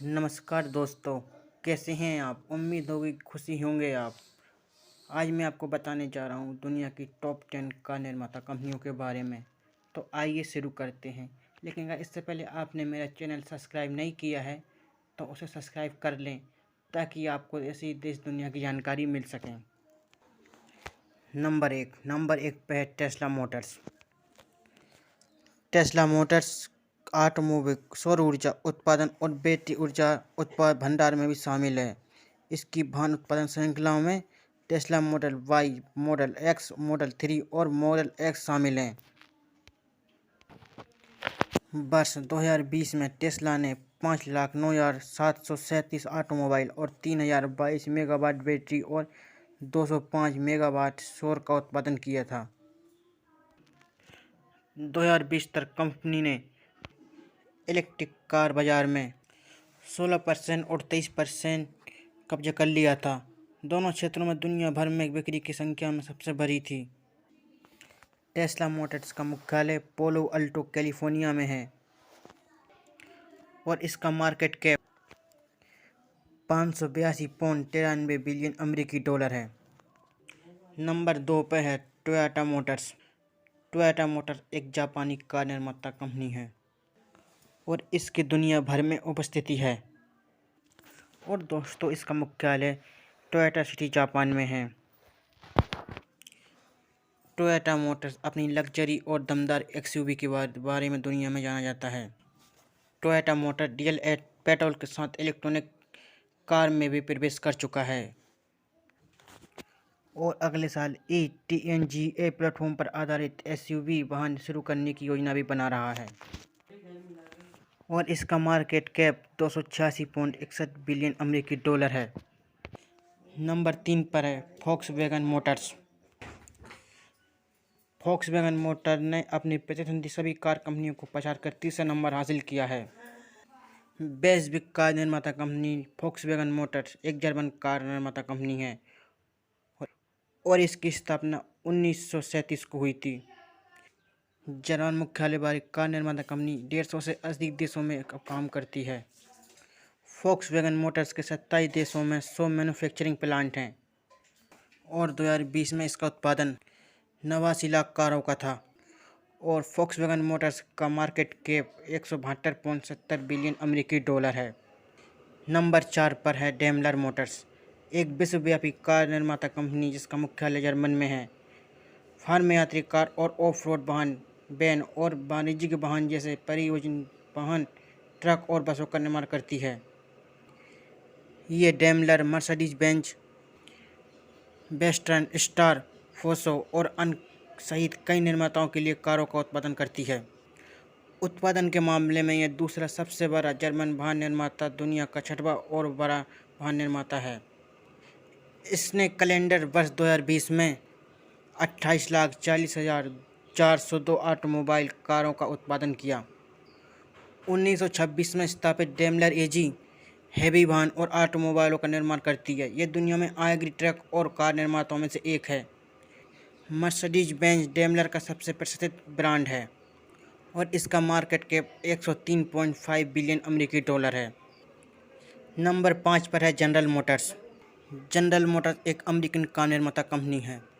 नमस्कार दोस्तों, कैसे हैं आप। उम्मीद होगी खुशी होंगे आप। आज मैं आपको बताने जा रहा हूँ दुनिया की टॉप 10 कार निर्माता कंपनियों के बारे में। तो आइए शुरू करते हैं। लेकिन अगर इससे पहले आपने मेरा चैनल सब्सक्राइब नहीं किया है तो उसे सब्सक्राइब कर लें ताकि आपको ऐसी देश दुनिया की जानकारी मिल सके। नंबर एक पे है Tesla Motors. Tesla Motors automobile, सौर ऊर्जा उत्पादन और बैटरी ऊर्जा उत्पाद भंडार में भी शामिल है। इसकी वाहन उत्पादन श्रृंखलाओं में Tesla Model Y, Model X, Model 3 और मॉडल एक्स शामिल हैं। वर्ष 2020 में टेस्ला ने 5,09,737 ऑटोमोबाइल और 3,022 मेगावाट बैटरी और 205 मेगावाट सौर का उत्पादन किया था। 2020 तक कंपनी ने इलेक्ट्रिक कार बाजार में 16% और 23% कब्जा कर लिया था। दोनों क्षेत्रों में दुनिया भर में बिक्री की संख्या में सबसे बड़ी थी। टेस्ला मोटर्स का मुख्यालय पोलो अल्टो, कैलिफोर्निया में है और इसका मार्केट कैप 582.93 बिलियन अमेरिकी डॉलर है। नंबर 2 पर है टोयोटा मोटर्स। टोयोटा मोटर्स एक जापानी कार निर्माता कंपनी है और इसकी दुनिया भर में उपस्थिति है। और दोस्तों, इसका मुख्यालय टोयोटा सिटी, जापान में है। टोयोटा मोटर्स अपनी लग्जरी और दमदार एक्सयूवी के बारे में दुनिया में जाना जाता है। टोयोटा मोटर डीजल पेट्रोल के साथ इलेक्ट्रॉनिक कार में भी प्रवेश कर चुका है और अगले साल TNGA प्लेटफॉर्म पर आधारित एसयूवी वाहन शुरू करने की योजना भी बना रहा है और इसका मार्केट कैप 286.61 बिलियन अमेरिकी डॉलर है। नंबर 3 पर है फोक्सवैगन मोटर्स। फोक्सवैगन मोटर ने अपनी प्रतिद्वंदी सभी कार कंपनियों को पछाड़ कर तीसरा नंबर हासिल किया है। वैश्विक कार निर्माता कंपनी फोक्सवैगन मोटर्स एक जर्मन कार निर्माता कंपनी है और इसकी स्थापना 1937 को हुई थी। जर्मन मुख्यालय वाली कार निर्माता कंपनी 150 से अधिक देशों में काम करती है। फोक्सवैगन मोटर्स के 27 देशों में 100 मैन्युफैक्चरिंग प्लांट हैं और 2020 में इसका उत्पादन 89 लाख कारों का था और फोक्सवैगन मोटर्स का मार्केट कैप 172.70 बिलियन अमेरिकी डॉलर है। नंबर 4 पर है डेमलर मोटर्स, एक विश्वव्यापी कार निर्माता कंपनी जिसका मुख्यालय जर्मन में है। फार्म यात्री कार और ऑफ रोड वाहन, वैन और वाणिज्यिक वाहन जैसे परिवहन वाहन, ट्रक और बसों का निर्माण करती है। ये Daimler, Mercedes Benz, Western Star, Fuso और अन्य सहित कई निर्माताओं के लिए कारों का उत्पादन करती है। उत्पादन के मामले में यह दूसरा सबसे बड़ा जर्मन वाहन निर्माता, दुनिया का छठवां और बड़ा वाहन निर्माता है। इसने कैलेंडर वर्ष 2020 में 28,40,402 ऑटोमोबाइल कारों का उत्पादन किया। 1926 में स्थापित डेमलर एजी हैवी वाहन और ऑटोमोबाइलों का निर्माण करती है। यह दुनिया में अग्रणी ट्रक और कार निर्माताओं में से एक है। मर्सिडीज बेंज डेमलर का सबसे प्रसिद्ध ब्रांड है और इसका मार्केट कैप 103.5 बिलियन अमेरिकी डॉलर है। नंबर 5 पर है जनरल मोटर्स। जनरल मोटर्स एक अमेरिकन कार निर्माता कंपनी है।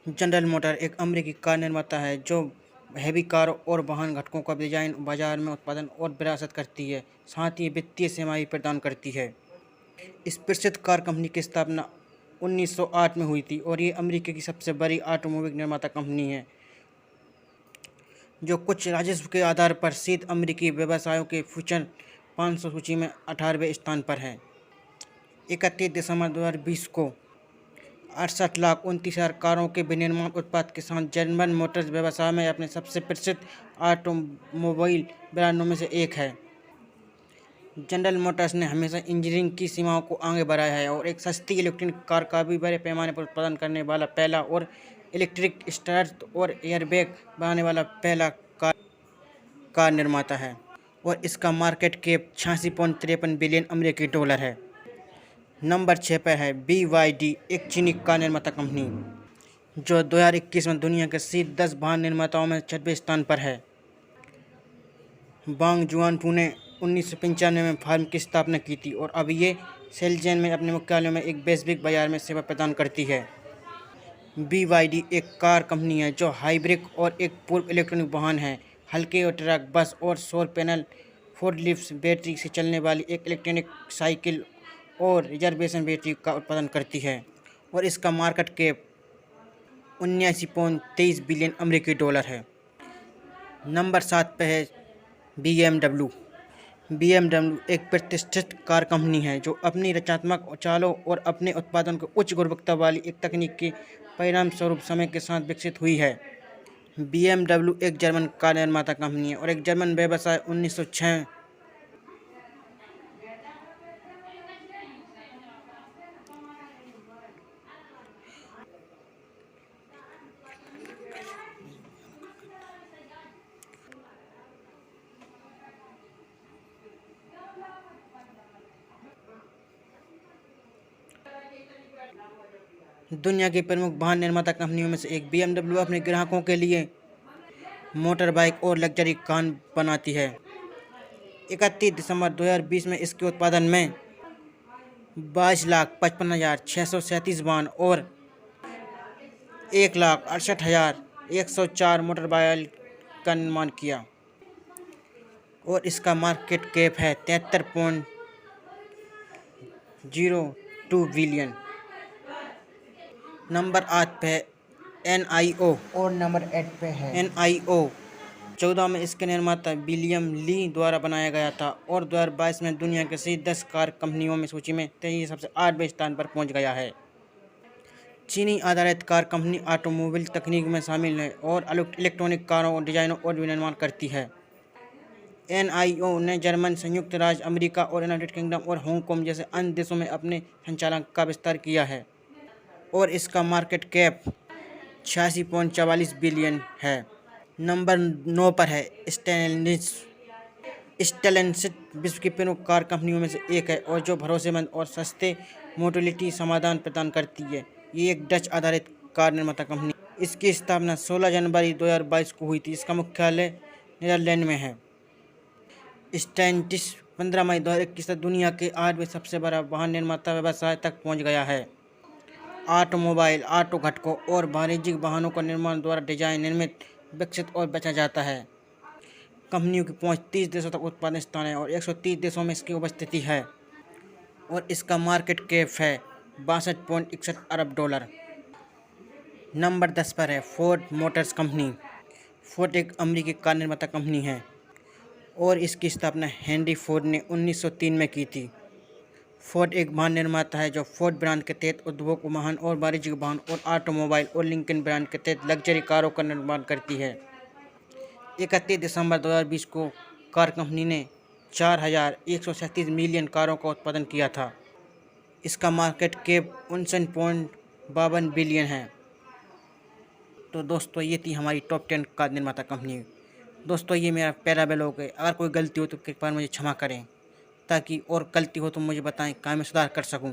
जनरल मोटर एक अमेरिकी कार निर्माता है जो हैवी कार और वाहन घटकों का डिजाइन, बाजार में उत्पादन और विरासत करती है, साथ ही वित्तीय सेवाएं प्रदान करती है। इस प्रसिद्ध कार कंपनी की स्थापना 1908 में हुई थी और ये अमेरिका की सबसे बड़ी ऑटोमोबाइल निर्माता कंपनी है जो कुछ राजस्व के आधार पर शीर्ष अमेरिकी व्यवसायों के फॉर्च्यून 500 सूची में 18वें स्थान पर है। 31 दिसंबर 2020 को 68,29,000 कारों के विनिर्माण उत्पाद के साथ जर्मन मोटर्स व्यवसाय में अपने सबसे प्रसिद्ध ऑटोमोबाइल ब्रांडों में से एक है। जनरल मोटर्स ने हमेशा इंजीनियरिंग की सीमाओं को आगे बढ़ाया है और एक सस्ती इलेक्ट्रिक कार का भी बड़े पैमाने पर उत्पादन करने वाला पहला और इलेक्ट्रिक स्टार्ट और एयरबैग बनाने वाला पहला कार निर्माता है और इसका मार्केट कैप 86.53 बिलियन अमेरिकी डॉलर है। नंबर 6 पर है BYD, एक चीनी कार निर्माता कंपनी जो 2021 में दुनिया के शीर्ष 10 वाहन निर्माताओं में 6वें स्थान पर है। बांगजुआन पुणे 1995 में फर्म की स्थापना की थी और अब ये शेल्जेन में अपने मुख्यालय में एक वैश्विक बाजार में सेवा प्रदान करती है। BYD एक कार कंपनी है जो हाइब्रिड और एक पूर्ण इलेक्ट्रॉनिक वाहन है। हल्के और ट्रक, बस और सौर पैनल, फोर्कलिफ्ट, बैटरी से चलने वाली एक इलेक्ट्रॉनिक साइकिल और रिजर्वेशन बैटरी का उत्पादन करती है और इसका मार्केट कैप 79.23 बिलियन अमेरिकी डॉलर है। नंबर 7 पे है BMW। BMW एक प्रतिष्ठित कार कंपनी है जो अपनी रचनात्मक चालों और अपने उत्पादन को उच्च गुणवत्ता वाली एक तकनीक के परिणाम स्वरूप समय के साथ विकसित हुई है। BMW एक जर्मन कार निर्माता कंपनी है और एक जर्मन व्यवसाय 1906 दुनिया की प्रमुख वाहन निर्माता कंपनियों में से एक BMW अपने ग्राहकों के लिए मोटर बाइक और लग्जरी कार बनाती है। 31 दिसंबर 2020 में इसके उत्पादन में 22,55,637 वाहन और 1,68,104 मोटर बाइक का निर्माण किया और इसका मार्केट कैप है 73.02 बिलियन। नंबर 8 पे है NIO और नंबर 8 पे है NIO 14 में इसके निर्माता विलियम ली द्वारा बनाया गया था और 2022 में दुनिया के सही 10 कार कंपनियों में सूची में 23 सबसे 8वें स्थान पर पहुंच गया है। चीनी आधारित कार कंपनी ऑटोमोबाइल तकनीक में शामिल है और इलेक्ट्रॉनिक कारों और डिजाइनों और विनिर्माण करती है। NIO ने जर्मन, संयुक्त राज्य अमेरिका और यूनाइटेड किंगडम और हांगकांग जैसे अन्य देशों में अपने संचालन का विस्तार किया है और इसका मार्केट कैप 86.44 बिलियन है। नंबर 9 पर है स्टेलेंटिस विश्व की प्रमुख कार कंपनियों में से एक है और जो भरोसेमंद और सस्ते मोबिलिटी समाधान प्रदान करती है। ये एक डच आधारित कार निर्माता कंपनी। इसकी स्थापना 16 जनवरी 2022 को हुई थी। इसका मुख्यालय नीदरलैंड में है। स्टेलेंटिस 15 मई 2021 तक दुनिया के 8वें सबसे बड़ा वाहन निर्माता व्यवसाय तक पहुंच गया है। ऑटोमोबाइल, ऑटो घटकों और वाणिज्यिक वाहनों का निर्माण द्वारा डिजाइन, निर्मित, विकसित और बेचा जाता है। कंपनियों की पहुंच 30 देशों तक उत्पादन स्थान है और 130 देशों में इसकी उपस्थिति है और इसका मार्केट कैप है 62.61 अरब डॉलर। नंबर 10 पर है फोर्ड मोटर्स कंपनी। फोर्ड एक अमेरिकी कार निर्माता कंपनी है और इसकी स्थापना हेनरी फोर्ड ने 1903 में की थी। फोर्ड एक वाहन निर्माता है जो फोर्ड ब्रांड के तहत उद्योग वाहन और वाणिज्यिक वाहन और ऑटोमोबाइल और लिंकन ब्रांड के तहत लग्जरी कारों का निर्माण करती है। 31 दिसंबर 2020 को कार कंपनी ने 4,137 मिलियन कारों का उत्पादन किया था। इसका मार्केट कैप 59.52 बिलियन है। तो दोस्तों ये थी हमारी टॉप 10 कार निर्माता कंपनी। दोस्तों ये मेरा पहला व्लॉग है। अगर कोई गलती हो तो कृपया मुझे क्षमा करें, ताकि और गलती हो तो मुझे बताएं, क्या मैं सुधार कर सकूं।